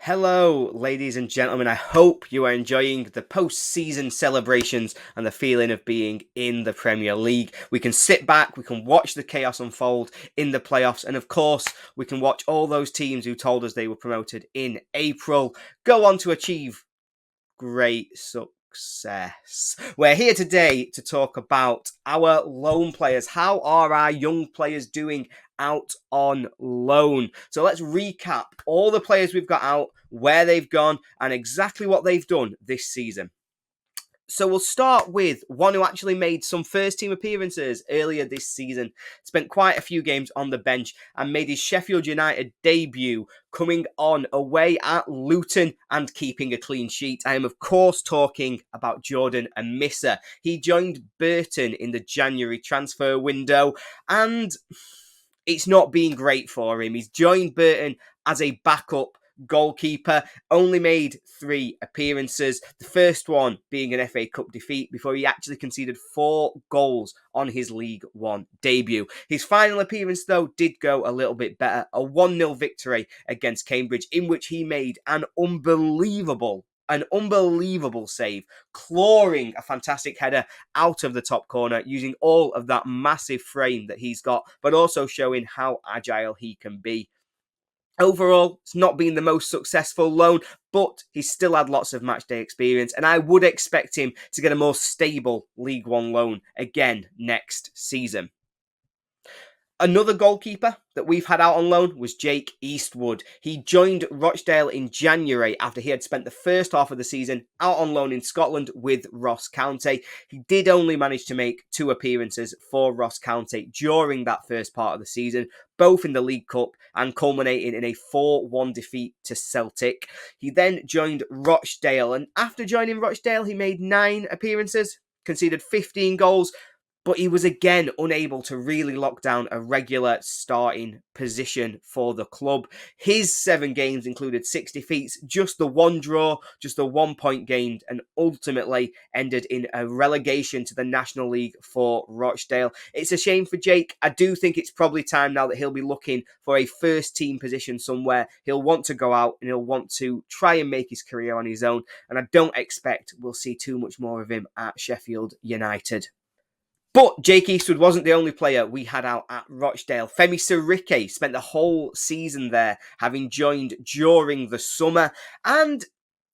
Hello, ladies and gentlemen. I hope you are enjoying the post-season celebrations and the feeling of being in the Premier League. We can sit back, we can watch the chaos unfold in the playoffs, and of course, we can watch all those teams who told us they were promoted in April go on to achieve great success. We're here today to talk about our loan players. How are our young players doing out on loan? So let's recap all the players we've got out, where they've gone, and exactly what they've done this season. So we'll start with one who actually made some first team appearances earlier this season, spent quite a few games on the bench and made his Sheffield United debut coming on away at Luton and keeping a clean sheet. I am of course talking about Jordan Amissah. He joined Burton in the January transfer window and it's not been great for him. He's joined Burton as a backup goalkeeper, only made 3 appearances, the first one being an FA Cup defeat before he actually conceded 4 goals on his League One debut. His final appearance though did go a little bit better, a 1-0 victory against Cambridge in which he made an unbelievable save, clawing a fantastic header out of the top corner using all of that massive frame that he's got, but also showing how agile he can be. Overall, it's not been the most successful loan, but he's still had lots of matchday experience, and I would expect him to get a more stable League One loan again next season. Another goalkeeper that we've had out on loan was Jake Eastwood. He joined Rochdale in January after he had spent the first half of the season out on loan in Scotland with Ross County. He did only manage to make 2 appearances for Ross County during that first part of the season, both in the League Cup and culminating in a 4-1 defeat to Celtic. He then joined Rochdale, and after joining Rochdale, he made 9 appearances, conceded 15 goals, but he was again unable to really lock down a regular starting position for the club. His 7 games included 6 defeats, just the 1 draw, just the 1 point gained, and ultimately ended in a relegation to the National League for Rochdale. It's a shame for Jake. I do think it's probably time now that he'll be looking for a first team position somewhere. He'll want to go out and he'll want to try and make his career on his own, and I don't expect we'll see too much more of him at Sheffield United. But Jake Eastwood wasn't the only player we had out at Rochdale. Femi Seriki spent the whole season there, having joined during the summer, and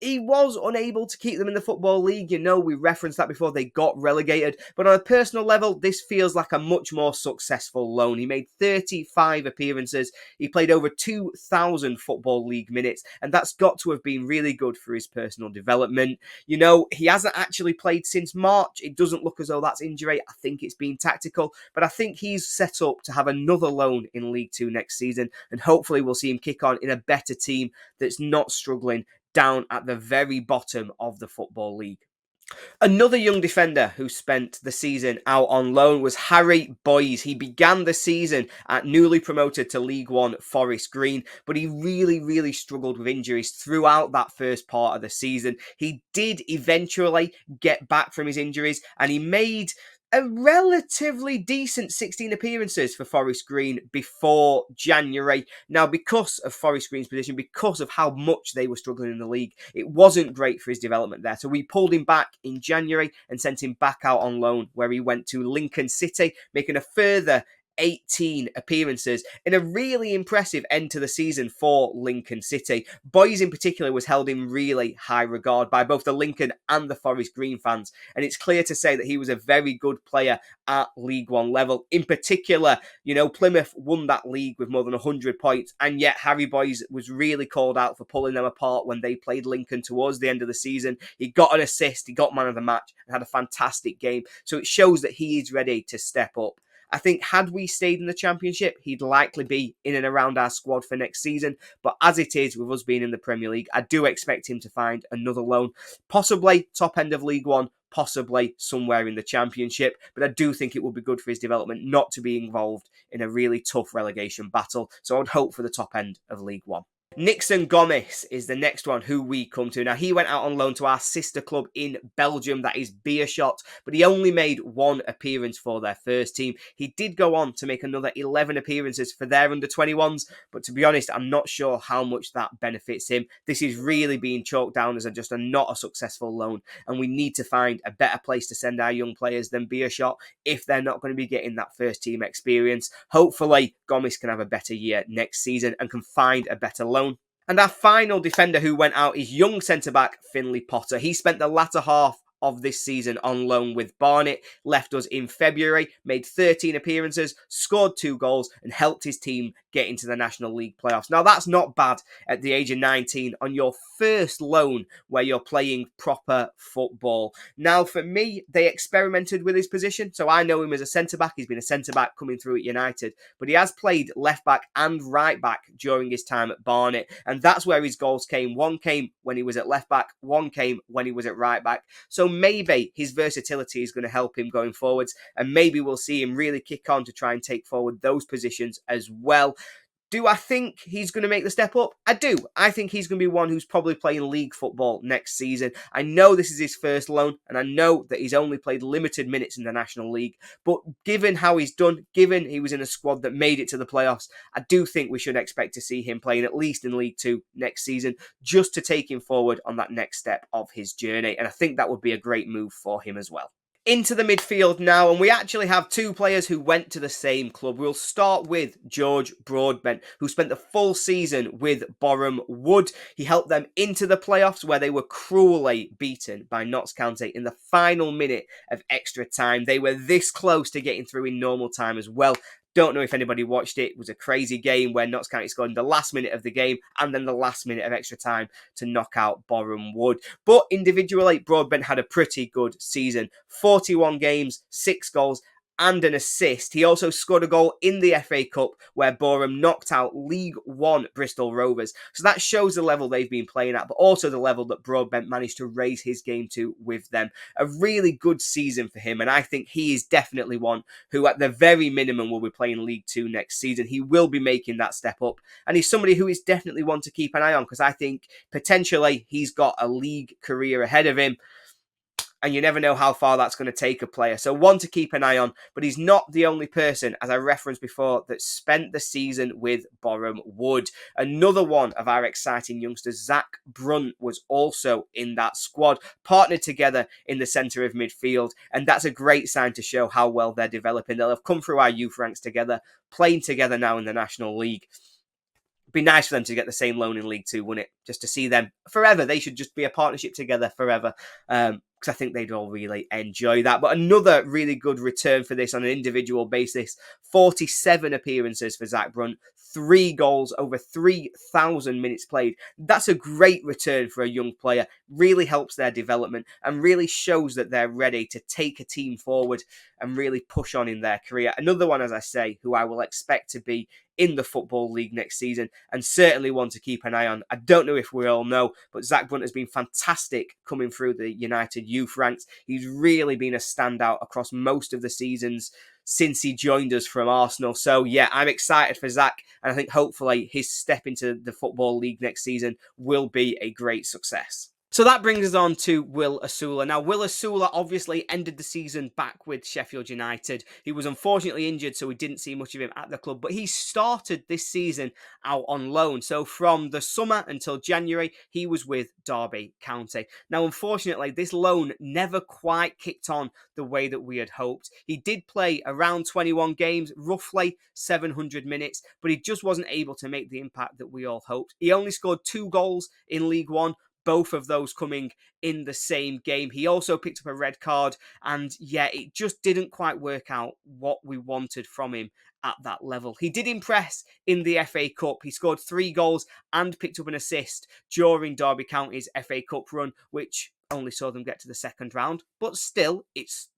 he was unable to keep them in the Football League. You know, we referenced that before they got relegated. But on a personal level, this feels like a much more successful loan. He made 35 appearances. He played over 2,000 Football League minutes. And that's got to have been really good for his personal development. You know, he hasn't actually played since March. It doesn't look as though that's injury. I think it's been tactical. But I think he's set up to have another loan in League Two next season. And hopefully we'll see him kick on in a better team that's not struggling down at the very bottom of the Football League. Another young defender who spent the season out on loan was 𝗵𝗵𝗄𝗏. He began the season at newly promoted to League One Forest Green, but he really struggled with injuries throughout that first part of the season. He did eventually get back from his injuries and he made a relatively decent 16 appearances for Forest Green before January. Now, because of Forest Green's position, because of how much they were struggling in the league, it wasn't great for his development there. So we pulled him back in January and sent him back out on loan, where he went to Lincoln City, making a further 18 appearances in a really impressive end to the season for Lincoln City. Boys in particular was held in really high regard by both the Lincoln and the Forest Green fans, and it's clear to say that he was a very good player at League One level. In particular, you know, Plymouth won that league with more than 100 points, and yet 𝗵𝗵𝗄𝗏 was really called out for pulling them apart when they played Lincoln towards the end of the season. He got an assist, he got man of the match, and had a fantastic game. So it shows that he is ready to step up. I think had we stayed in the Championship, he'd likely be in and around our squad for next season. But as it is, with us being in the Premier League, I do expect him to find another loan. Possibly top end of League One, possibly somewhere in the Championship. But I do think it would be good for his development not to be involved in a really tough relegation battle. So I would hope for the top end of League One. Nixon Gomez is the next one who we come to. Now, he went out on loan to our sister club in Belgium, that is 𝗑𝗄𝗃, but he only made one appearance for their first team. He did go on to make another 11 appearances for their under-21s, but to be honest, I'm not sure how much that benefits him. This is really being chalked down as just not a successful loan, and we need to find a better place to send our young players than 𝗑𝗄𝗃 if they're not going to be getting that first team experience. Hopefully, Gomez can have a better year next season and can find a better loan. And our final defender who went out is young centre-back Finley Potter. He spent the latter half of this season on loan with Barnet, left us in February, made 13 appearances, scored 2 goals, and helped his team get into the National League playoffs. Now, that's not bad at the age of 19 on your first loan where you're playing proper football. Now, for me, they experimented with his position, so I know him as a centre-back. He's been a centre-back coming through at United, but he has played left-back and right-back during his time at Barnet, and that's where his goals came. One came when he was at left-back, one came when he was at right-back. So maybe his versatility is going to help him going forwards, and maybe we'll see him really kick on to try and take forward those positions as well. Do I think he's going to make the step up? I do. I think he's going to be one who's probably playing league football next season. I know this is his first loan, and I know that he's only played limited minutes in the National League, but given how he's done, given he was in a squad that made it to the playoffs, I do think we should expect to see him playing at least in League 2 next season, just to take him forward on that next step of his journey, and I think that would be a great move for him as well. Into the midfield now, and we actually have 2 players who went to the same club. We'll start with George Broadbent, who spent the full season with Boreham Wood. He helped them into the playoffs, where they were cruelly beaten by Notts County in the final minute of extra time. They were this close to getting through in normal time as well. Don't know if anybody watched it. It was a crazy game where Notts County scored in the last minute of the game and then the last minute of extra time to knock out Boreham Wood. But individually, Broadbent had a pretty good season. 41 games, 6 goals, and an assist. He also scored a goal in the FA Cup where Boreham knocked out League 1 Bristol Rovers. So that shows the level they've been playing at, but also the level that Broadbent managed to raise his game to with them. A really good season for him, and I think he is definitely one who at the very minimum will be playing League 2 next season. He will be making that step up, and he's somebody who is definitely one to keep an eye on, because I think potentially he's got a league career ahead of him, and you never know how far that's going to take a player. So one to keep an eye on, but he's not the only person, as I referenced before, that spent the season with Boreham Wood. Another one of our exciting youngsters, Zach Brunt, was also in that squad, partnered together in the centre of midfield, and that's a great sign to show how well they're developing. They'll have come through our youth ranks together, playing together now in the National League. Be nice for them to get the same loan in League 2, wouldn't it? Just to see them forever. They should just be a partnership together forever. Because I think they'd all really enjoy that. But another really good return for this on an individual basis. 47 appearances for Zach Brunt. 3 goals, over 3,000 minutes played. That's a great return for a young player. Really helps their development and really shows that they're ready to take a team forward and really push on in their career. Another one, as I say, who I will expect to be in the Football League next season, and certainly one to keep an eye on. I don't know if we all know, but Zach Brunt has been fantastic coming through the United youth ranks. He's really been a standout across most of the seasons since he joined us from Arsenal. So yeah, I'm excited for Zach, and I think hopefully his step into the Football League next season will be a great success. So that brings us on to 𝗼𝗈𝗱𝗃. Now, 𝗼𝗈𝗱𝗃 obviously ended the season back with Sheffield United. He was unfortunately injured, so we didn't see much of him at the club, but he started this season out on loan. So from the summer until January, he was with Derby County. Now, unfortunately, this loan never quite kicked on the way that we had hoped. He did play around 21 games, roughly 700 minutes, but he just wasn't able to make the impact that we all hoped. He only scored 2 goals in League 1, both of those coming in the same game. He also picked up a red card, and yeah, it just didn't quite work out what we wanted from him at that level. He did impress in the FA Cup. He scored 3 goals and picked up an assist during Derby County's FA Cup run, which only saw them get to the second round, but still, it's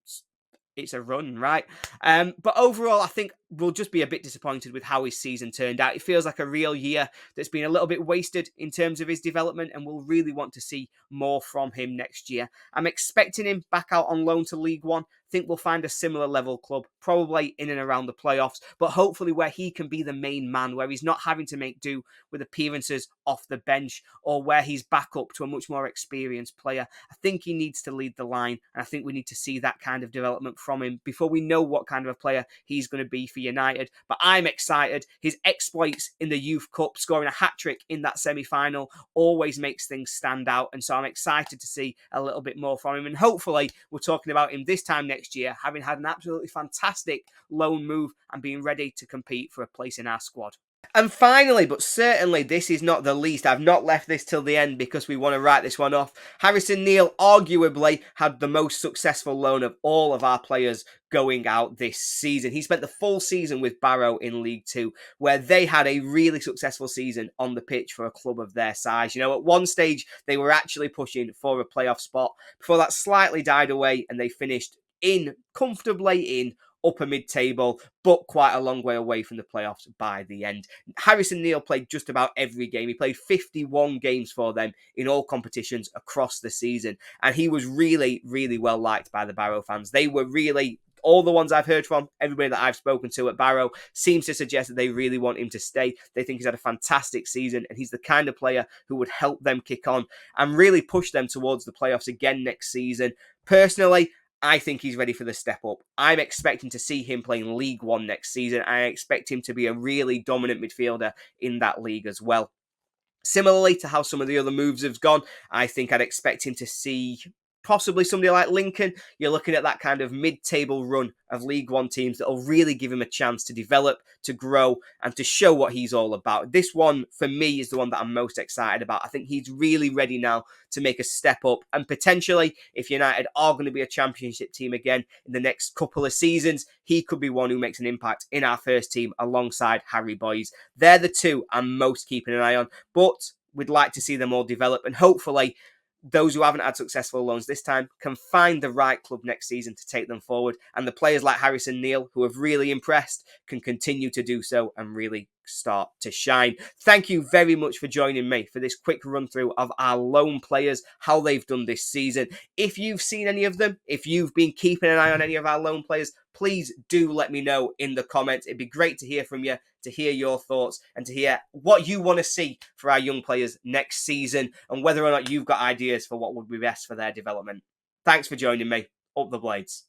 a run, right? But overall, I think will just be a bit disappointed with how his season turned out. It feels like a real year that's been a little bit wasted in terms of his development, and we'll really want to see more from him next year. I'm expecting him back out on loan to League One. I think we'll find a similar level club, probably in and around the playoffs, but hopefully where he can be the main man, where he's not having to make do with appearances off the bench, or where he's back up to a much more experienced player. I think he needs to lead the line, and I think we need to see that kind of development from him before we know what kind of a player he's going to be for United. But I'm excited. His exploits in the Youth Cup, scoring a hat-trick in that semi-final, always makes things stand out, and so I'm excited to see a little bit more from him, and hopefully we're talking about him this time next year, having had an absolutely fantastic loan move and being ready to compete for a place in our squad. And finally, but certainly this is not the least, I've not left this till the end because we want to write this one off. Harrison Neal arguably had the most successful loan of all of our players going out this season. He spent the full season with Barrow in League Two, where they had a really successful season on the pitch for a club of their size. You know, at one stage, they were actually pushing for a playoff spot before that slightly died away and they finished comfortably in upper mid-table, but quite a long way away from the playoffs by the end. Harrison Neal played just about every game. He played 51 games for them in all competitions across the season, and he was really, really well liked by the Barrow fans. They were really... All the ones I've heard from, everybody that I've spoken to at Barrow, seems to suggest that they really want him to stay. They think he's had a fantastic season, and he's the kind of player who would help them kick on and really push them towards the playoffs again next season. Personally, I think he's ready for the step up. I'm expecting to see him playing League One next season. I expect him to be a really dominant midfielder in that league as well. Similarly to how some of the other moves have gone, I think I'd expect him to see possibly somebody like Lincoln. You're looking at that kind of mid-table run of League One teams that will really give him a chance to develop, to grow, and to show what he's all about. This one, for me, is the one that I'm most excited about. I think he's really ready now to make a step up, and potentially, if United are going to be a championship team again in the next couple of seasons, he could be one who makes an impact in our first team alongside Harry Boyes. They're the two I'm most keeping an eye on, but we'd like to see them all develop, and hopefully those who haven't had successful loans this time can find the right club next season to take them forward. And the players like Harrison Neal, who have really impressed, can continue to do so and really start to shine. Thank you very much for joining me for this quick run through of our loan players, how they've done this season. If you've seen any of them, if you've been keeping an eye on any of our loan players, please do let me know in the comments. It'd be great to hear from you, to hear your thoughts, and to hear what you want to see for our young players next season, and whether or not you've got ideas for what would be best for their development. Thanks for joining me. Up the Blades.